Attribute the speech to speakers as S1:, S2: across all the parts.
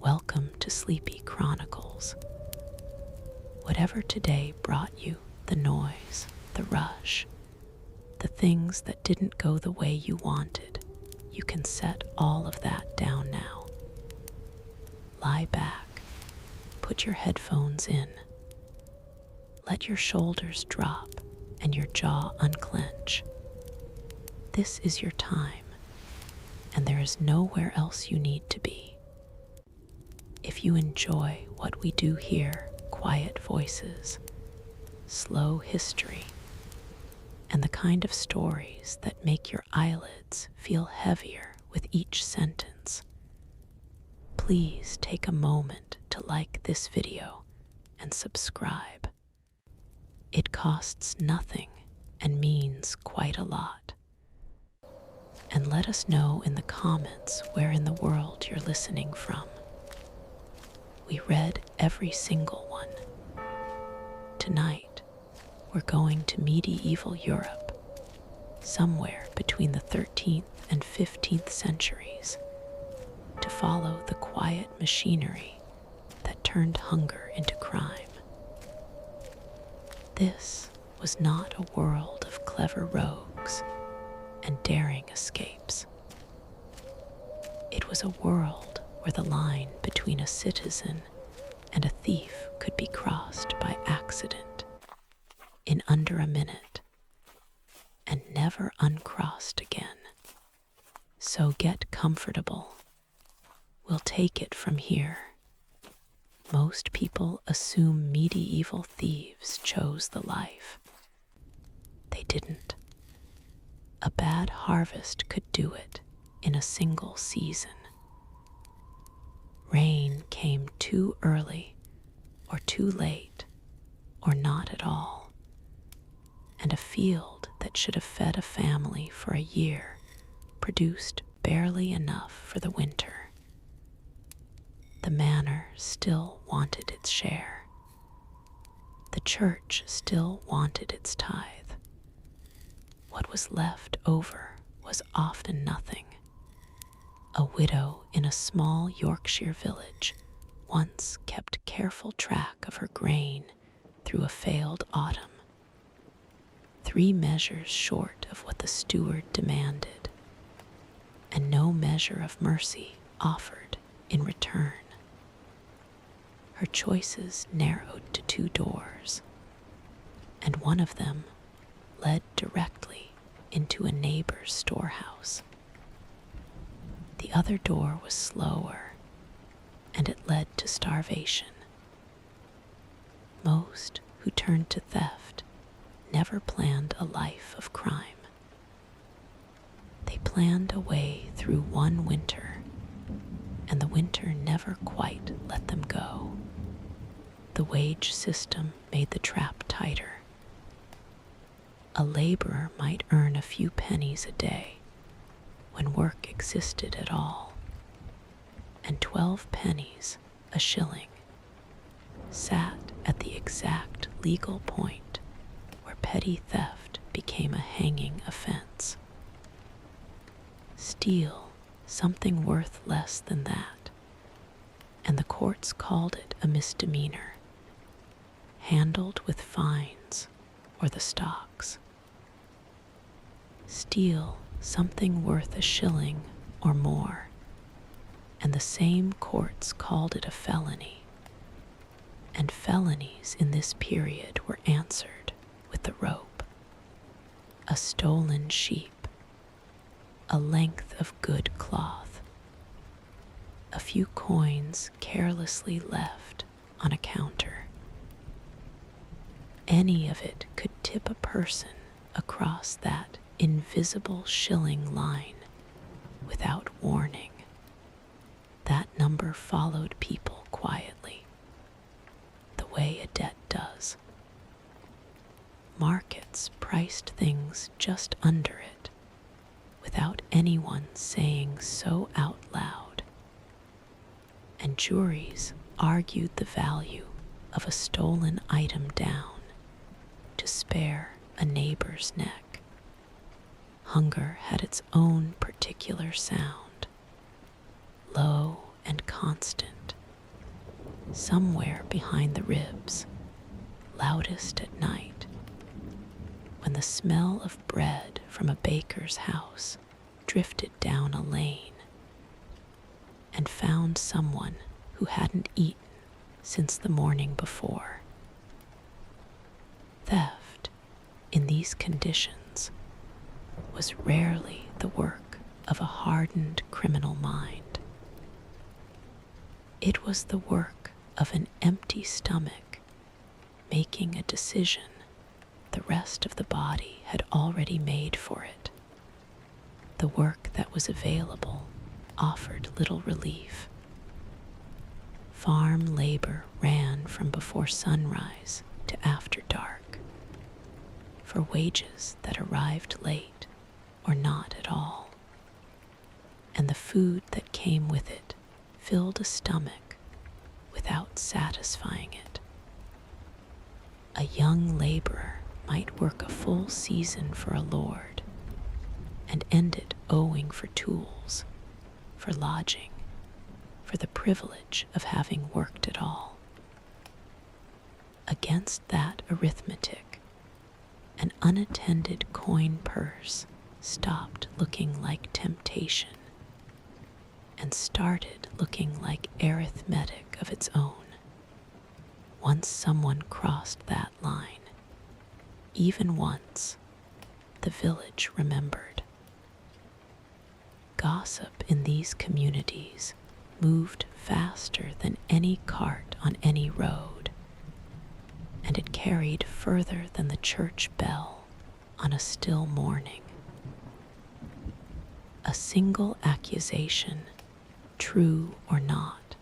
S1: Welcome to Sleepy Chronicles. Whatever today brought you, the noise, the rush, the things that didn't go the way you wanted, you can set all of that down now. Lie back, put your headphones in, let your shoulders drop and your jaw unclench. This is your time, and there is nowhere else you need to be. If you enjoy what we do here, quiet voices, slow history, and the kind of stories that make your eyelids feel heavier with each sentence, please take a moment to like this video and subscribe. It costs nothing and means quite a lot. And let us know in the comments where in the world you're listening from. We read every single one. Tonight, we're going to medieval Europe, somewhere between the 13th and 15th centuries, to follow the quiet machinery that turned hunger into crime. This was not a world of clever rogues and daring escapes. It was a world where the line between a citizen and a thief could be crossed by accident in under a minute and never uncrossed again. So get comfortable. We'll take it from here. Most people assume medieval thieves chose the life. They didn't. A bad harvest could do it in a single season. Rain came too early, or too late, or not at all, and a field that should have fed a family for a year produced barely enough for the winter. The manor still wanted its share. The church still wanted its tithe. What was left over was often nothing. A widow in a small Yorkshire village once kept careful track of her grain through a failed autumn, 3 measures short of what the steward demanded, and no measure of mercy offered in return. Her choices narrowed to 2 doors, and one of them led directly into a neighbor's storehouse. The other door was slower, and it led to starvation. Most who turned to theft never planned a life of crime. They planned a way through one winter, and the winter never quite let them go. The wage system made the trap tighter. A laborer might earn a few pennies a day when work existed at all, and 12 pennies, a shilling, sat at the exact legal point where petty theft became a hanging offense. Steal something worth less than that, and the courts called it a misdemeanor, handled with fines or the stocks. Steal something worth a shilling or more, and the same courts called it a felony. And felonies in this period were answered with the rope. A stolen sheep, a length of good cloth, a few coins carelessly left on a counter. Any of it could tip a person across that invisible shilling line without warning. That number followed people quietly, the way a debt does. Markets priced things just under it, without anyone saying so out loud. And juries argued the value of a stolen item down to spare a neighbor's neck. Hunger had its own particular sound, low and constant, somewhere behind the ribs, loudest at night, when the smell of bread from a baker's house drifted down a lane and found someone who hadn't eaten since the morning before. Theft, in these conditions, was rarely the work of a hardened criminal mind. It was the work of an empty stomach making a decision the rest of the body had already made for it. The work that was available offered little relief. Farm labor ran from before sunrise to after dark, for wages that arrived late or not at all, and the food that came with it filled a stomach without satisfying it. A young laborer might work a full season for a lord and end it owing for tools, for lodging, for the privilege of having worked at all. Against that arithmetic, an unattended coin purse stopped looking like temptation and started looking like arithmetic of its own. Once someone crossed that line, even once, the village remembered. Gossip in these communities moved faster than any cart on any road, and it carried further than the church bell on a still morning. A single accusation, true or not,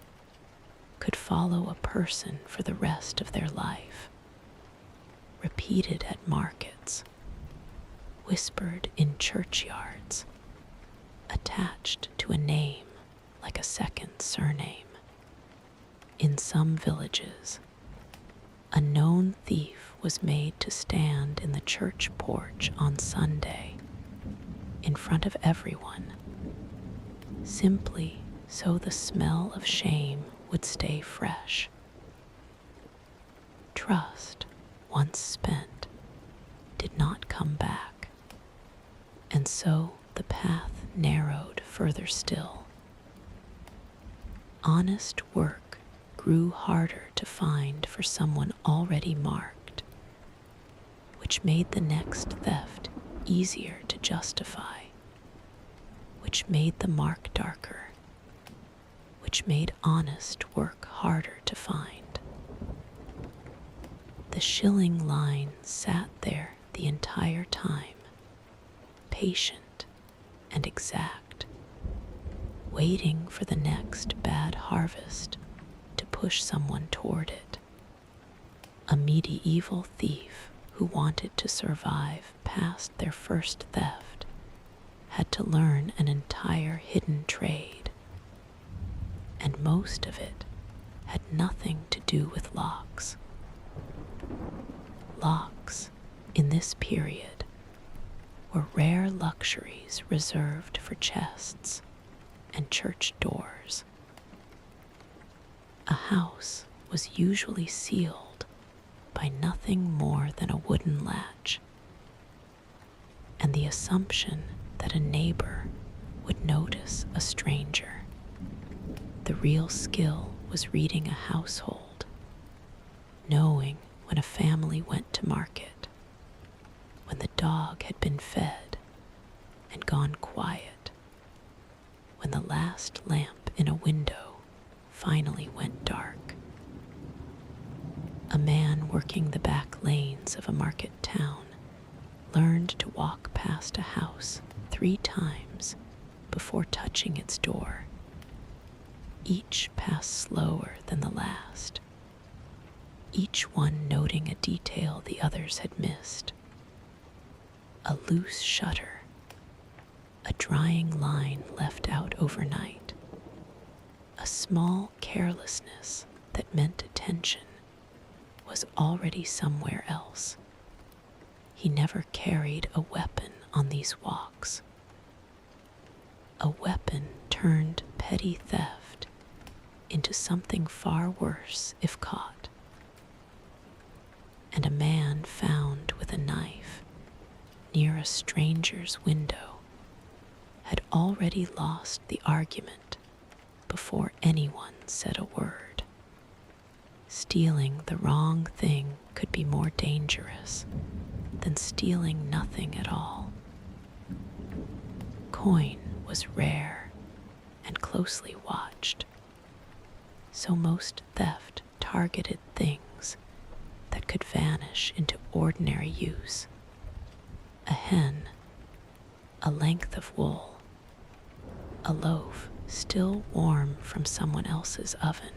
S1: could follow a person for the rest of their life, repeated at markets, whispered in churchyards, attached to a name like a second surname. In some villages, a known thief was made to stand in the church porch on Sunday, in front of everyone, simply so the smell of shame would stay fresh. Trust, once spent, did not come back, and so the path narrowed further still. Honest work grew harder to find for someone already marked, which made the next theft easier to justify, which made the mark darker, which made honest work harder to find. The shilling line sat there the entire time, patient and exact, waiting for the next bad harvest to push someone toward it. A medieval thief who wanted to survive past their first theft had to learn an entire hidden trade, and most of it had nothing to do with locks. Locks, in this period, were rare luxuries reserved for chests and church doors. A house was usually sealed by nothing more than a wooden latch, and the assumption that a neighbor would notice a stranger. The real skill was reading a household, knowing when a family went to market, when the dog had been fed and gone quiet, when the last lamp in a window finally went dark. A man working the back lanes of a market town learned to walk past a house 3 times before touching its door. Each passed slower than the last, each one noting a detail the others had missed. A loose shutter, a drying line left out overnight, a small carelessness that meant attention was already somewhere else. He never carried a weapon on these walks. A weapon turned petty theft into something far worse if caught. And a man found with a knife near a stranger's window had already lost the argument before anyone said a word. Stealing the wrong thing could be more dangerous than stealing nothing at all. Coin was rare and closely watched, so most theft targeted things that could vanish into ordinary use. A hen, a length of wool, a loaf still warm from someone else's oven.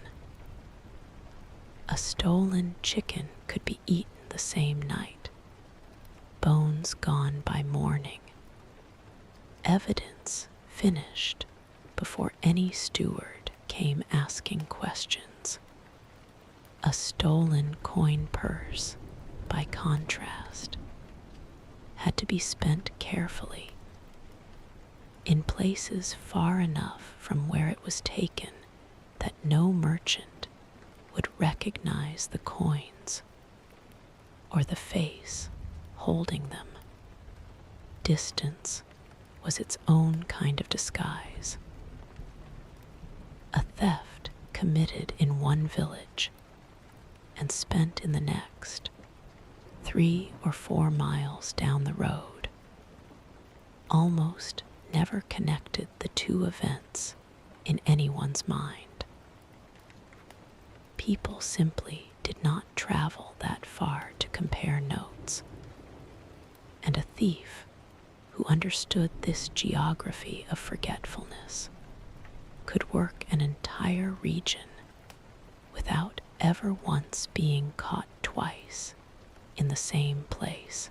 S1: A stolen chicken could be eaten the same night, bones gone by morning, evidence finished before any steward came asking questions. A stolen coin purse, by contrast, had to be spent carefully, in places far enough from where it was taken that no merchant would recognize the coins or the face holding them. Distance was its own kind of disguise. A theft committed in one village and spent in the next, 3 or 4 miles down the road, almost never connected the two events in anyone's mind. People simply did not travel that far to compare notes, and a thief who understood this geography of forgetfulness could work an entire region without ever once being caught twice in the same place.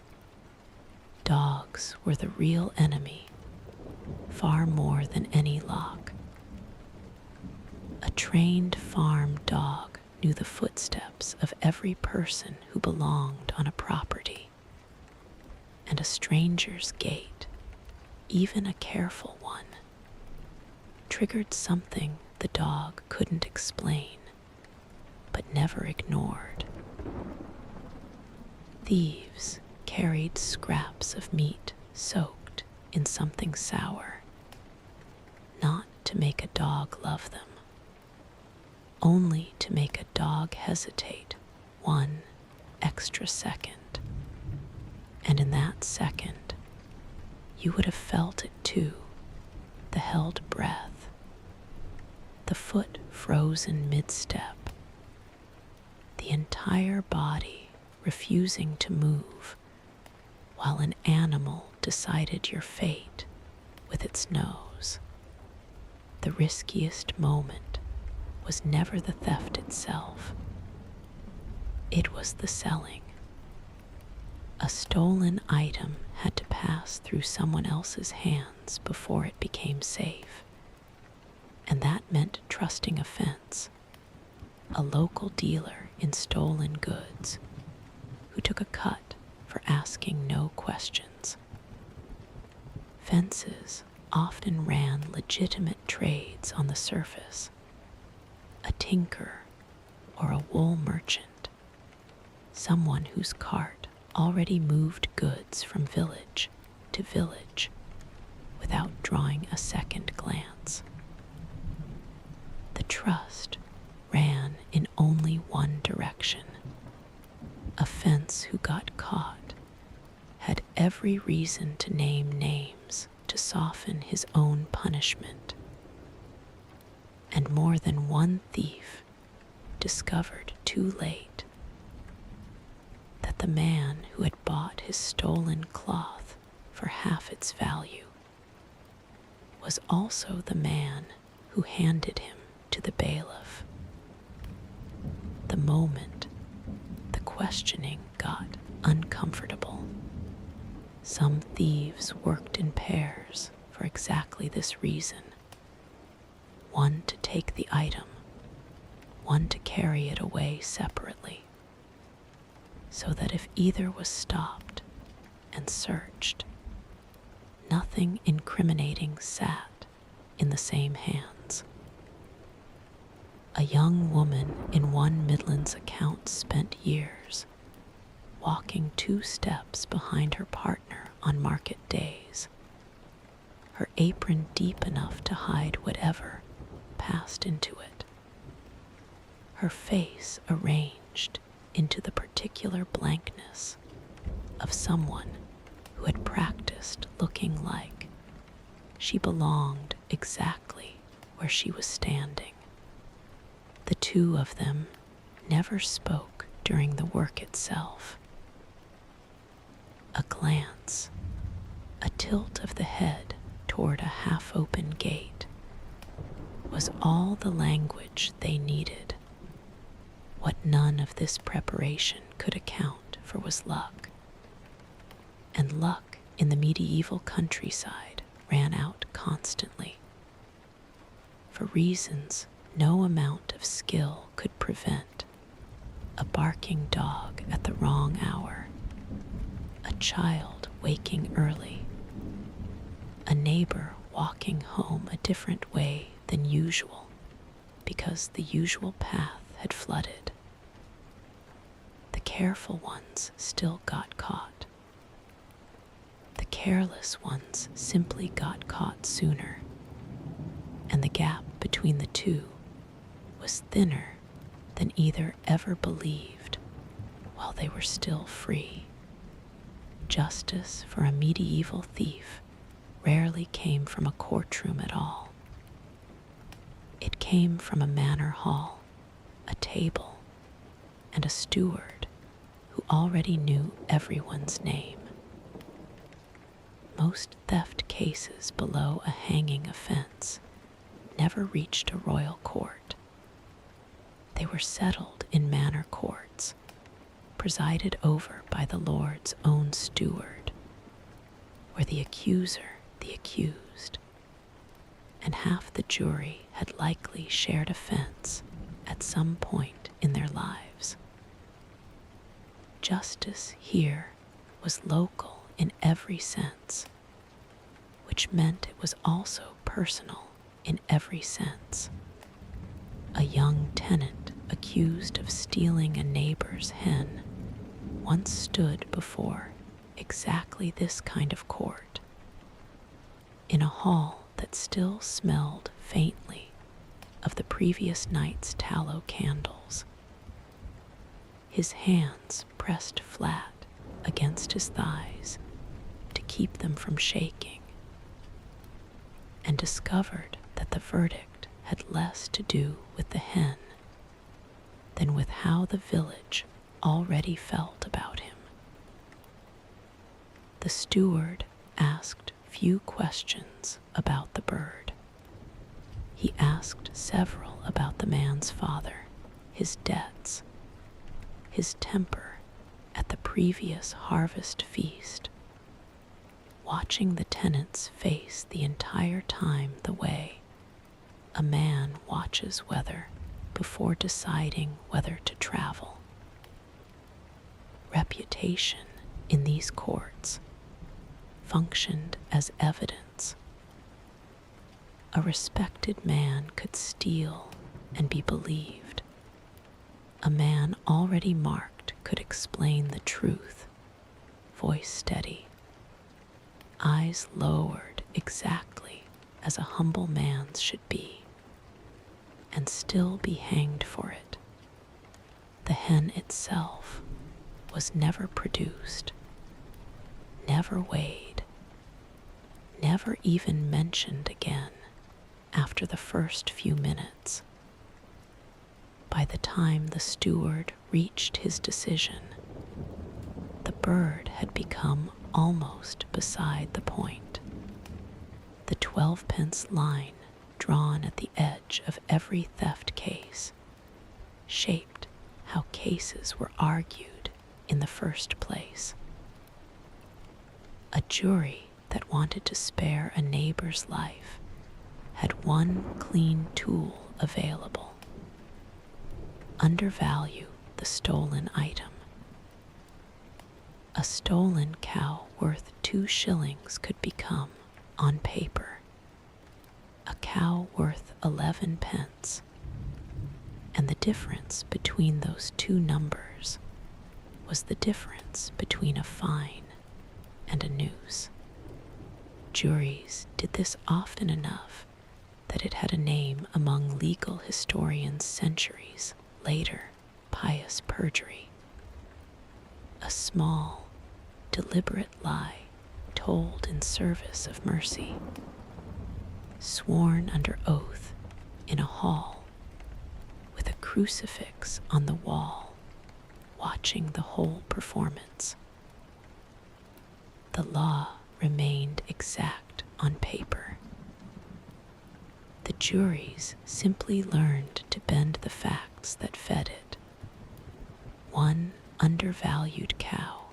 S1: Dogs were the real enemy, far more than any lock. A trained farm dog knew the footsteps of every person who belonged on a property, and a stranger's gait, even a careful one, triggered something the dog couldn't explain, but never ignored. Thieves carried scraps of meat soaked in something sour, not to make a dog love them, only to make a dog hesitate 1 extra second. And in that second, you would have felt it too, the held breath, the foot frozen mid-step, the entire body refusing to move while an animal decided your fate with its nose. The riskiest moment was never the theft itself. It was the selling. A stolen item had to pass through someone else's hands before it became safe, and that meant trusting a fence, a local dealer in stolen goods who took a cut for asking no questions. Fences often ran legitimate trades on the surface. A tinker or a wool merchant, someone whose cart already moved goods from village to village without drawing a second glance. The trust ran in only one direction. A fence who got caught had every reason to name names to soften his own punishment. And more than one thief discovered too late that the man who had bought his stolen cloth for half its value was also the man who handed him to the bailiff. The moment the questioning got uncomfortable, some thieves worked in pairs for exactly this reason. One to take the item, one to carry it away separately, so that if either was stopped and searched, nothing incriminating sat in the same hands. A young woman in one Midlands account spent years walking 2 steps behind her partner on market days, her apron deep enough to hide whatever passed into it, her face arranged into the particular blankness of someone who had practiced looking like she belonged exactly where she was standing. The 2 of them never spoke during the work itself. A glance, a tilt of the head toward a half-open gate, was all the language they needed. What none of this preparation could account for was luck. And luck in the medieval countryside ran out constantly. For reasons no amount of skill could prevent: a barking dog at the wrong hour, a child waking early, a neighbor walking home a different way than usual because the usual path had flooded. The careful ones still got caught. The careless ones simply got caught sooner, and the gap between the 2 was thinner than either ever believed while they were still free. Justice for a medieval thief rarely came from a courtroom at all. It came from a manor hall, a table, and a steward who already knew everyone's name. Most theft cases below a hanging offense never reached a royal court. They were settled in manor courts, presided over by the Lord's own steward, where the accuser, the accused, and half the jury had likely shared offense at some point in their lives. Justice here was local in every sense, which meant it was also personal in every sense. A young tenant accused of stealing a neighbor's hen once stood before exactly this kind of court, in a hall that still smelled faintly of the previous night's tallow candles. His hands pressed flat against his thighs to keep them from shaking, and discovered that the verdict had less to do with the hen than with how the village already felt about him. The steward asked few questions about the bird. He asked several about the man's father, his debts, his temper at the previous harvest feast, watching the tenant's face the entire time the way a man watches weather before deciding whether to travel. Reputation in these courts functioned as evidence. A respected man could steal and be believed. A man already marked could explain the truth, voice steady, eyes lowered exactly as a humble man's should be, and still be hanged for it. The hen itself was never produced, never weighed, never even mentioned again after the first few minutes. By the time the steward reached his decision, the bird had become almost beside the point. The 12-pence line drawn at the edge of every theft case shaped how cases were argued in the first place. A jury that wanted to spare a neighbor's life had one clean tool available: undervalue the stolen item. A stolen cow worth 2 shillings could become, on paper, a cow worth 11 pence, And the difference between those two numbers was the difference between a fine and a noose. Juries did this often enough that it had a name among legal historians centuries later: pious perjury. A small, deliberate lie told in service of mercy, sworn under oath in a hall, with a crucifix on the wall, watching the whole performance. The law remained exact on paper. The juries simply learned to bend the facts that fed it. One undervalued cow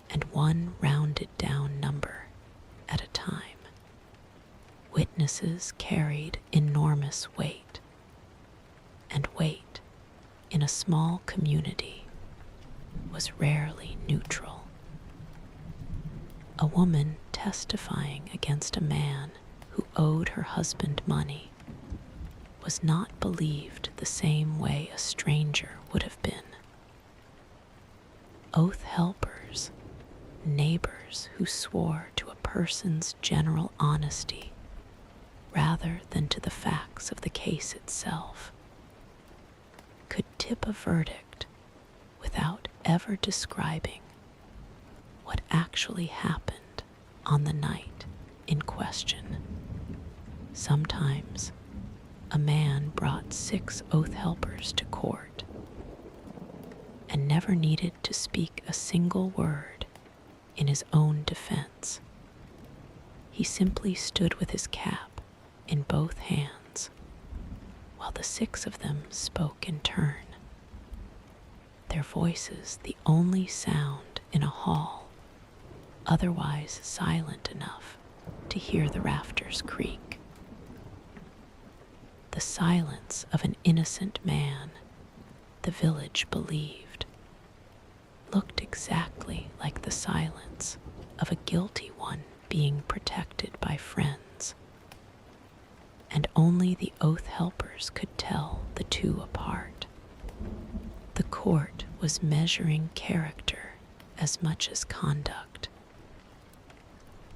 S1: and one rounded down number at a time. Witnesses carried enormous weight, and weight in a small community was rarely neutral. A woman testifying against a man who owed her husband money was not believed the same way a stranger would have been. Oath helpers, neighbors who swore to a person's general honesty rather than to the facts of the case itself, could tip a verdict without ever describing what actually happened on the night in question. Sometimes a man brought 6 oath helpers to court and never needed to speak a single word in his own defense. He simply stood with his cap in both hands while the 6 of them spoke in turn, their voices the only sound in a hall otherwise silent enough to hear the rafters creak. The silence of an innocent man, the village believed, looked exactly like the silence of a guilty one being protected by friends, and only the oath helpers could tell the two apart. The court was measuring character as much as conduct,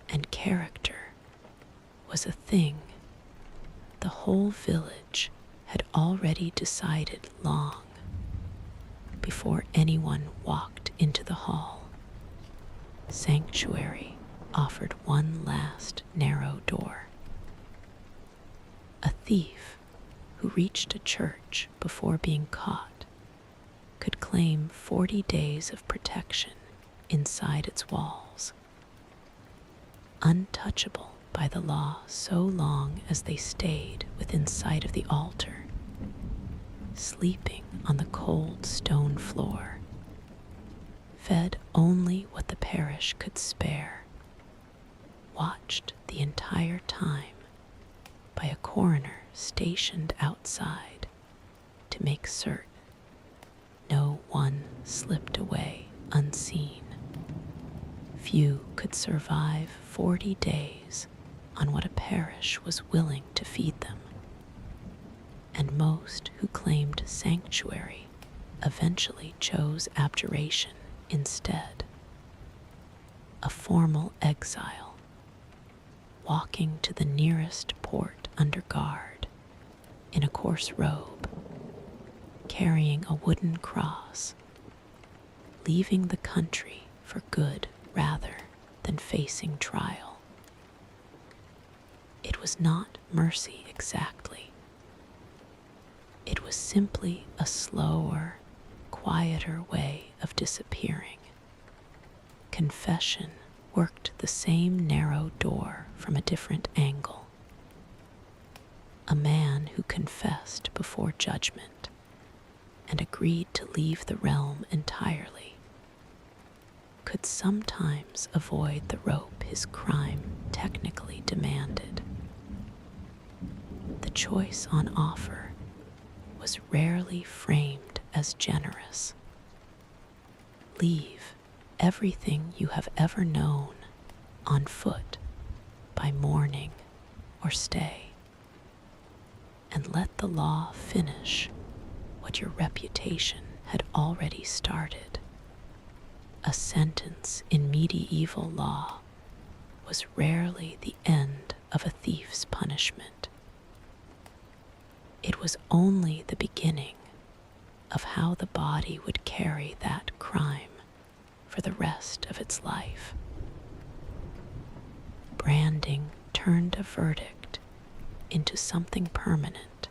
S1: and character was a thing the whole village had already decided long before anyone walked into the hall. Sanctuary offered one last narrow door. A thief who reached a church before being caught could claim 40 days of protection inside its walls, untouchable by the law so long as they stayed within sight of the altar, sleeping on the cold stone floor, fed only what the parish could spare, watched the entire time by a coroner stationed outside to make certain no one slipped away unseen. Few could survive 40 days on what a parish was willing to feed them, and most who claimed sanctuary eventually chose abjuration instead. A formal exile, walking to the nearest port under guard in a coarse robe, carrying a wooden cross, leaving the country for good rather than facing trial. It was not mercy exactly. It was simply a slower, quieter way of disappearing. Confession worked the same narrow door from a different angle. A man who confessed before judgment and agreed to leave the realm entirely could sometimes avoid the rope his crime technically demanded. The choice on offer was rarely framed as generous. Leave everything you have ever known on foot by morning, or stay, and let the law finish your reputation had already started. A sentence in medieval law was rarely the end of a thief's punishment. It was only the beginning of how the body would carry that crime for the rest of its life. Branding turned a verdict into something permanent,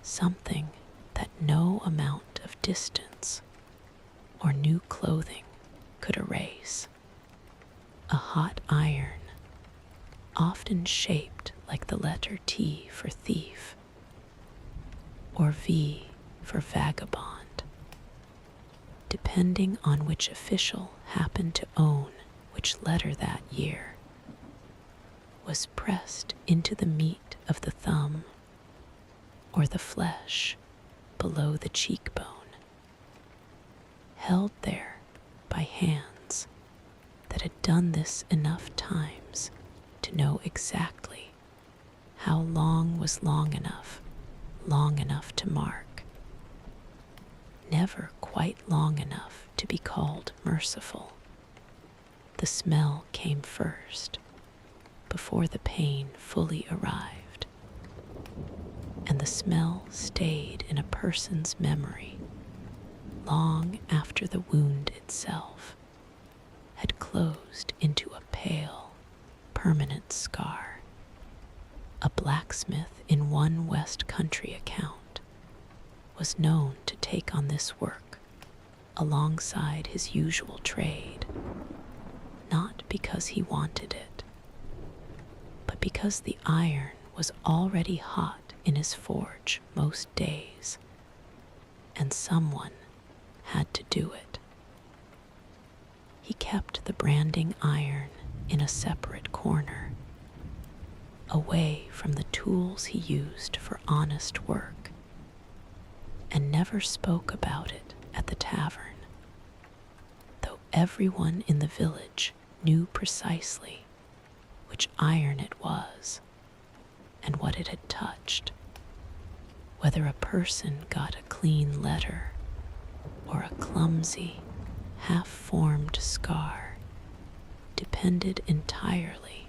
S1: something that no amount of distance or new clothing could erase. A hot iron, often shaped like the letter T for thief, or V for vagabond, depending on which official happened to own which letter that year, was pressed into the meat of the thumb or the flesh below the cheekbone, held there by hands that had done this enough times to know exactly how long was long enough to mark, never quite long enough to be called merciful. The smell came first, before the pain fully arrived, and the smell stayed in a person's memory long after the wound itself had closed into a pale, permanent scar. A blacksmith in one West Country account was known to take on this work alongside his usual trade, not because he wanted it, but because the iron was already hot in his forge most days, and someone had to do it. He kept the branding iron in a separate corner, away from the tools he used for honest work, and never spoke about it at the tavern, though everyone in the village knew precisely which iron it was and what it had touched. Whether a person got a clean letter or a clumsy, half-formed scar depended entirely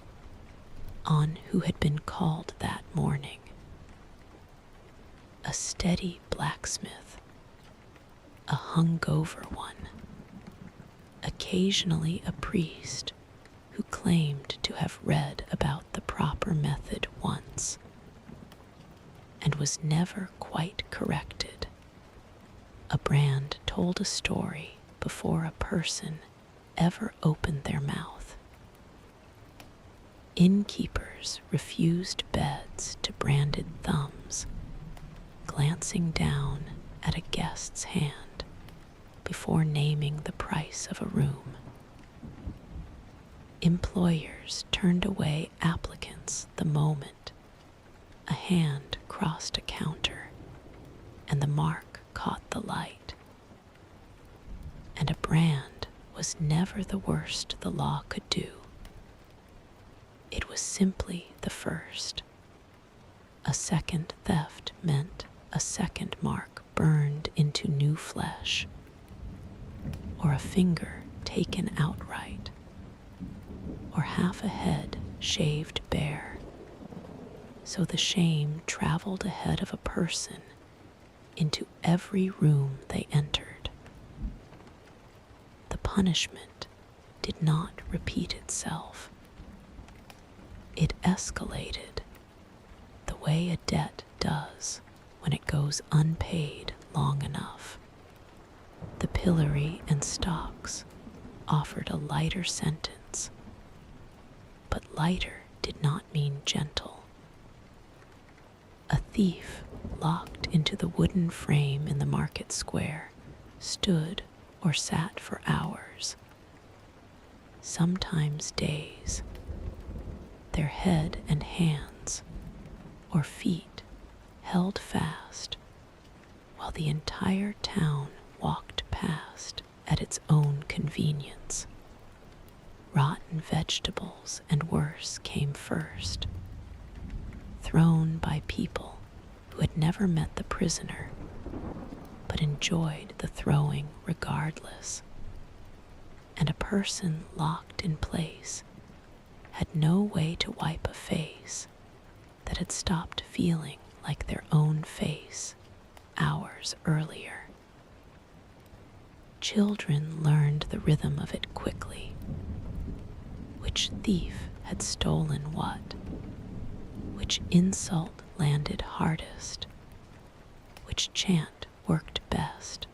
S1: on who had been called that morning. A steady blacksmith, a hungover one, occasionally a priest who claimed to have read about the proper method once and was never quite corrected. A brand told a story before a person ever opened their mouth. Innkeepers refused beds to branded thumbs, glancing down at a guest's hand before naming the price of a room. Employers turned away applicants the moment a hand crossed a counter and the mark caught the light. And a brand was never the worst the law could do. It was simply the first. A second theft meant a second mark burned into new flesh, or a finger taken outright, or half a head shaved bare. So the shame traveled ahead of a person into every room they entered. The punishment did not repeat itself. It escalated the way a debt does when it goes unpaid long enough. The pillory and stocks offered a lighter sentence, but lighter did not mean gentle. A thief locked into the wooden frame in the market square stood or sat for hours, sometimes days, their head and hands or feet held fast while the entire town walked past at its own convenience. Rotten vegetables and worse came first, thrown by people who had never met the prisoner but enjoyed the throwing regardless. And a person locked in place had no way to wipe a face that had stopped feeling like their own face hours earlier. Children learned the rhythm of it quickly. Which thief had stolen what? Which insult landed hardest? Which chant worked best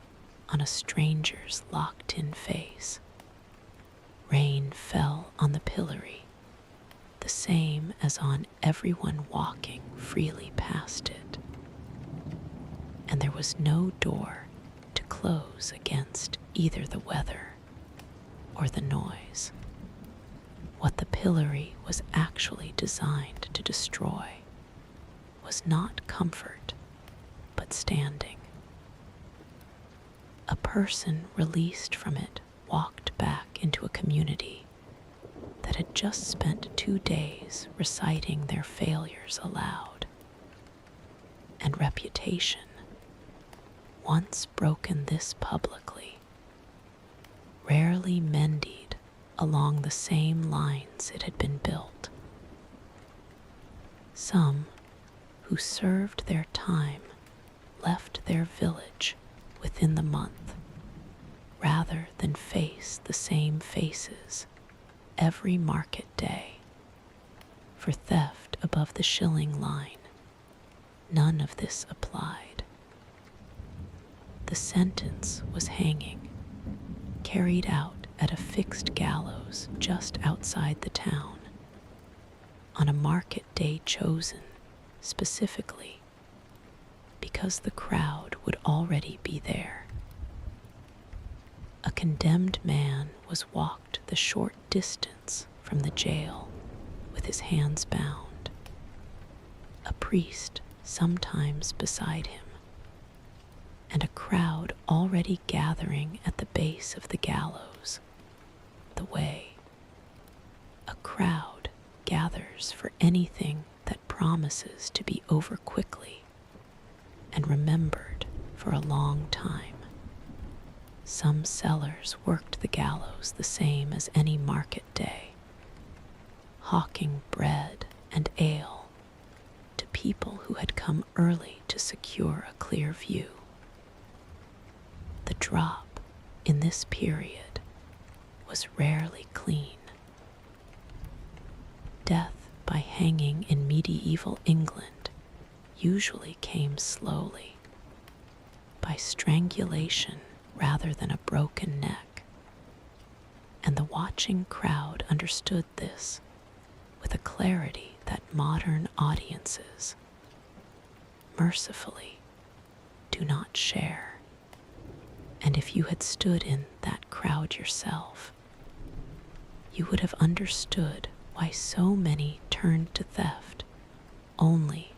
S1: on a stranger's locked-in face? Rain fell on the pillory, the same as on everyone walking freely past it. And there was no door to close against either the weather or the noise. What the pillory was actually designed to destroy was not comfort, but standing. A person released from it walked back into a community that had just spent 2 days reciting their failures aloud. And reputation, once broken this publicly, rarely mended along the same lines it had been built. Some who served their time left their village within the month, rather than face the same faces every market day. For theft above the shilling line, none of this applied. The sentence was hanging, carried out at a fixed gallows just outside the town, on a market day chosen specifically because the crowd would already be there. A condemned man was walked the short distance from the jail with his hands bound, a priest sometimes beside him, and a crowd already gathering at the base of the gallows, the way. A crowd gathers for anything that promises to be over quickly and remembered for a long time. Some sellers worked the gallows the same as any market day, hawking bread and ale to people who had come early to secure a clear view. The drop in this period was rarely clean. Death by hanging in medieval England usually came slowly, by strangulation rather than a broken neck, and the watching crowd understood this with a clarity that modern audiences, mercifully, do not share. And if you had stood in that crowd yourself, you would have understood why so many turned to theft only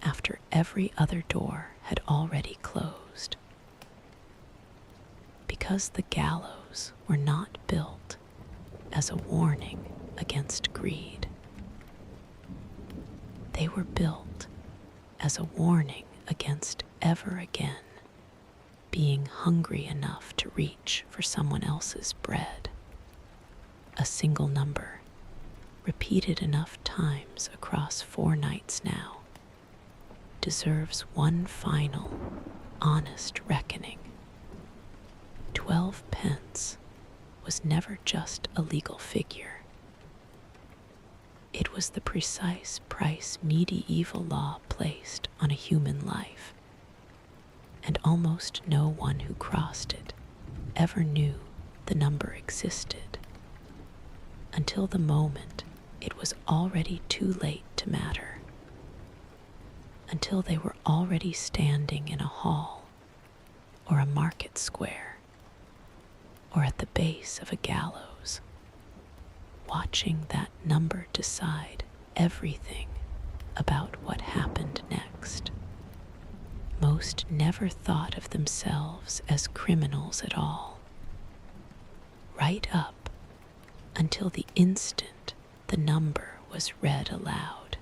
S1: after every other door had already closed. Because the gallows were not built as a warning against greed. They were built as a warning against ever again being hungry enough to reach for someone else's bread. A single number, repeated enough times across 4 nights now, deserves one final, honest reckoning. 12 pence was never just a legal figure. It was the precise price medieval law placed on a human life, and almost no one who crossed it ever knew the number existed, until the moment it was already too late to matter, until they were already standing in a hall or a market square or at the base of a gallows, watching that number decide everything about what happened next. Most never thought of themselves as criminals at all, right up until the instant the number was read aloud,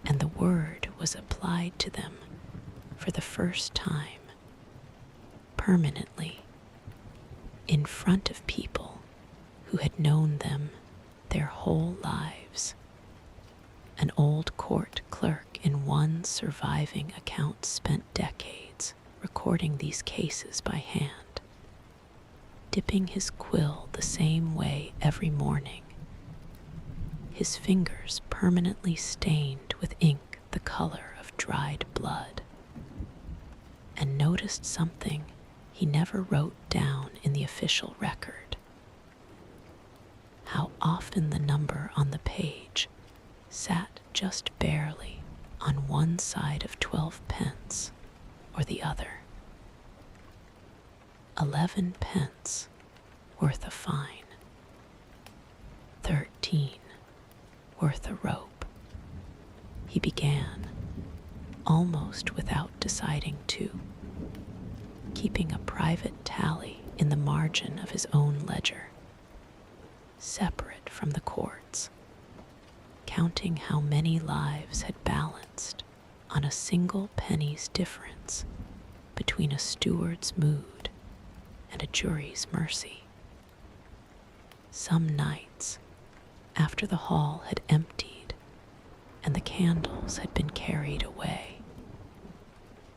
S1: and the word was applied to them for for the first time, permanently, in front of people who had known them their whole lives. An old court clerk in one surviving account spent decades recording these cases by hand, dipping his quill the same way every morning, his fingers permanently stained with ink the color of dried blood, and noticed something he never wrote down in the official record: how often the number on the page sat just barely on one side of 12 pence or the other. 11 pence worth a fine, 13 worth a rope. He began, almost without deciding to, keeping a private tally in the margin of his own ledger, separate from the court's, counting how many lives had balanced on a single penny's difference between a steward's mood and a jury's mercy. Some nights, after the hall had emptied and the candles had been carried away,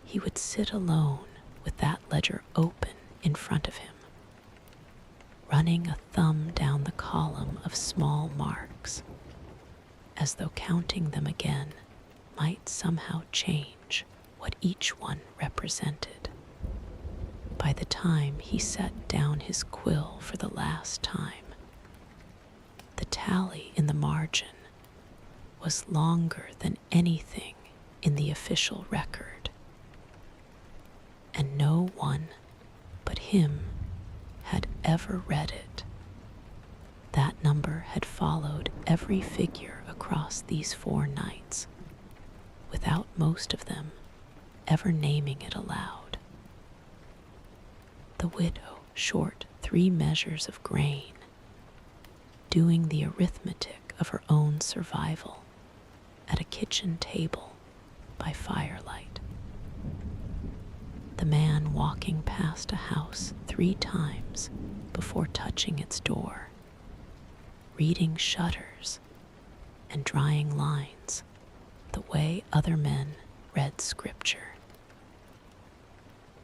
S1: he would sit alone with that ledger open in front of him, running a thumb down the column of small marks, as though counting them again might somehow change what each one represented. By the time he set down his quill for the last time, the tally in the margin was longer than anything in the official record, and no one but him had ever read it. That number had followed every figure across these 4 nights, without most of them ever naming it aloud. The widow short 3 measures of grain, doing the arithmetic of her own survival at a kitchen table by firelight. The man walking past a house 3 times before touching its door, reading shutters and drawing lines the way other men read scripture.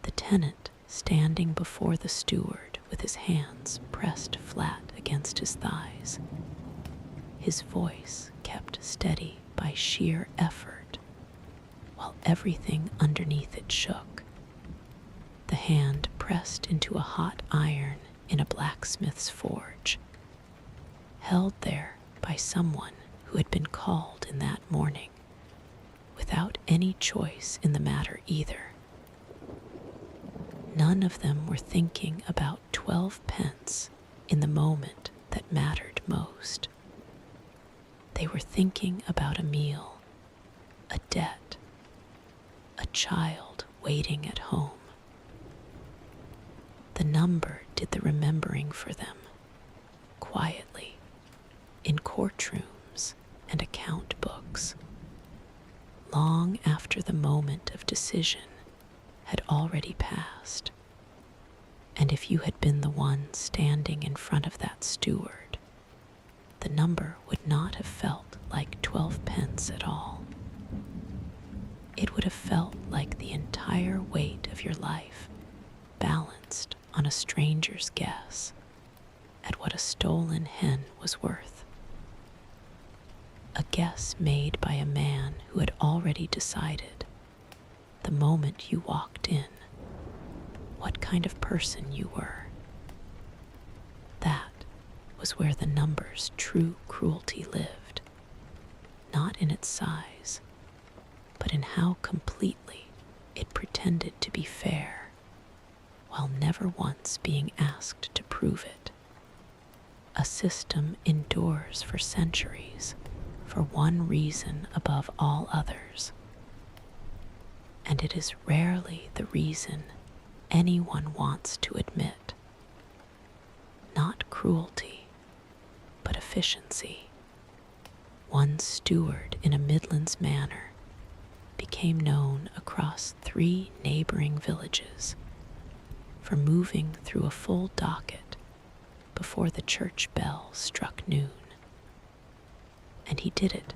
S1: The tenant standing before the steward with his hands pressed flat against his thighs, his voice kept steady by sheer effort, while everything underneath it shook. The hand pressed into a hot iron in a blacksmith's forge, held there by someone who had been called in that morning, without any choice in the matter either. None of them were thinking about 12 pence in the moment that mattered most. They were thinking about a meal, a debt, a child waiting at home. The number did the remembering for them, quietly, in courtrooms and account books, long after the moment of decision had already passed. And if you had been the one standing in front of that steward, the number would not have felt like 12 pence at all. It would have felt like the entire weight of your life balanced on a stranger's guess at what a stolen hen was worth. A guess made by a man who had already decided, the moment you walked in, what kind of person you were. That was where the number's true cruelty lived, not in its size, but in how completely it pretended to be fair, while never once being asked to prove it. A system endures for centuries for one reason above all others, and it is rarely the reason anyone wants to admit. Not cruelty, but efficiency. One steward in a Midlands manor became known across 3 neighboring villages for moving through a full docket before the church bell struck noon. And he did it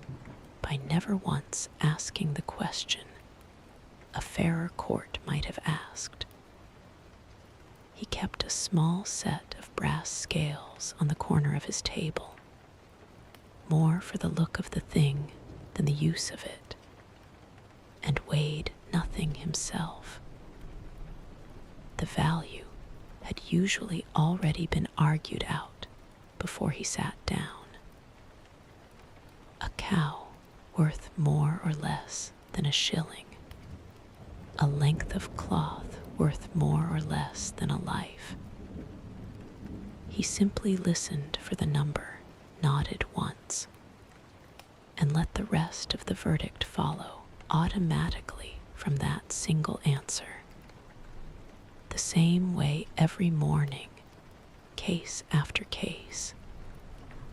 S1: by never once asking the question a fairer court might have asked. He kept a small set of brass scales on the corner of his table, more for the look of the thing than the use of it, and weighed nothing himself. The value had usually already been argued out before he sat down. A cow worth more or less than a shilling, a length of cloth worth more or less than a life. He simply listened for the number, nodded once, and let the rest of the verdict follow automatically from that single answer. The same way every morning, case after case,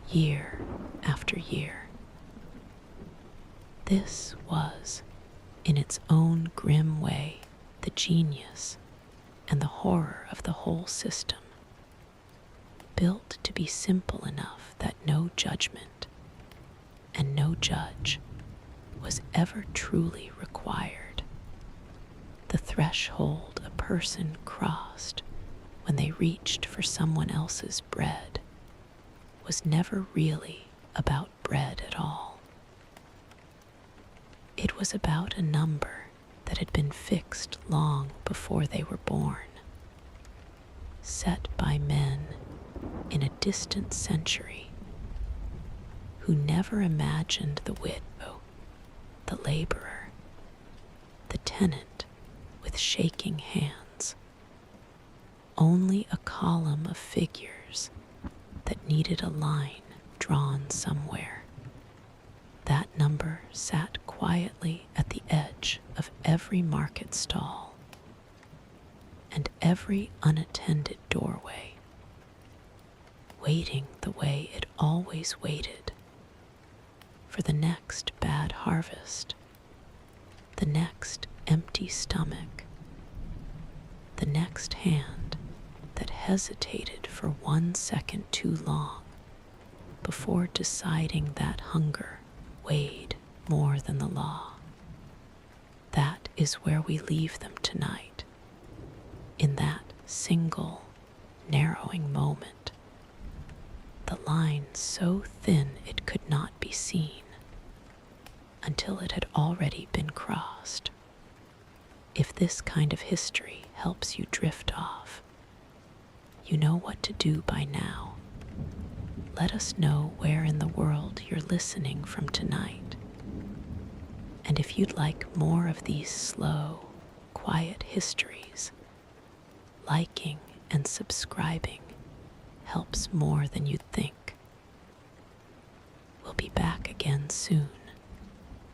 S1: year after year. This was, in its own grim way, the genius and the horror of the whole system, built to be simple enough that no judgment and no judge was ever truly required. The threshold a person crossed when they reached for someone else's bread was never really about bread at all. It was about a number that had been fixed long before they were born, set by men in a distant century who never imagined the widow, the laborer, the tenant with shaking hands, only a column of figures that needed a line drawn somewhere. That number sat quietly at the edge of every market stall and every unattended doorway, waiting the way it always waited for the next bad harvest, the next empty stomach, the next hand that hesitated for 1 second too long before deciding that hunger weighed more than the law. That is where we leave them tonight, in that single, narrowing moment, the line so thin it could not be seen until it had already been crossed. If this kind of history helps you drift off, you know what to do by now. Let us know where in the world you're listening from tonight. And if you'd like more of these slow, quiet histories, liking and subscribing helps more than you'd think. We'll be back again soon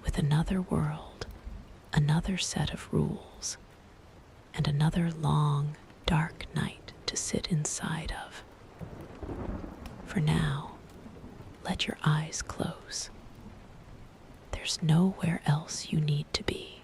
S1: with another world, another set of rules, and another long, dark night to sit inside of. For now, let your eyes close. There's nowhere else you need to be.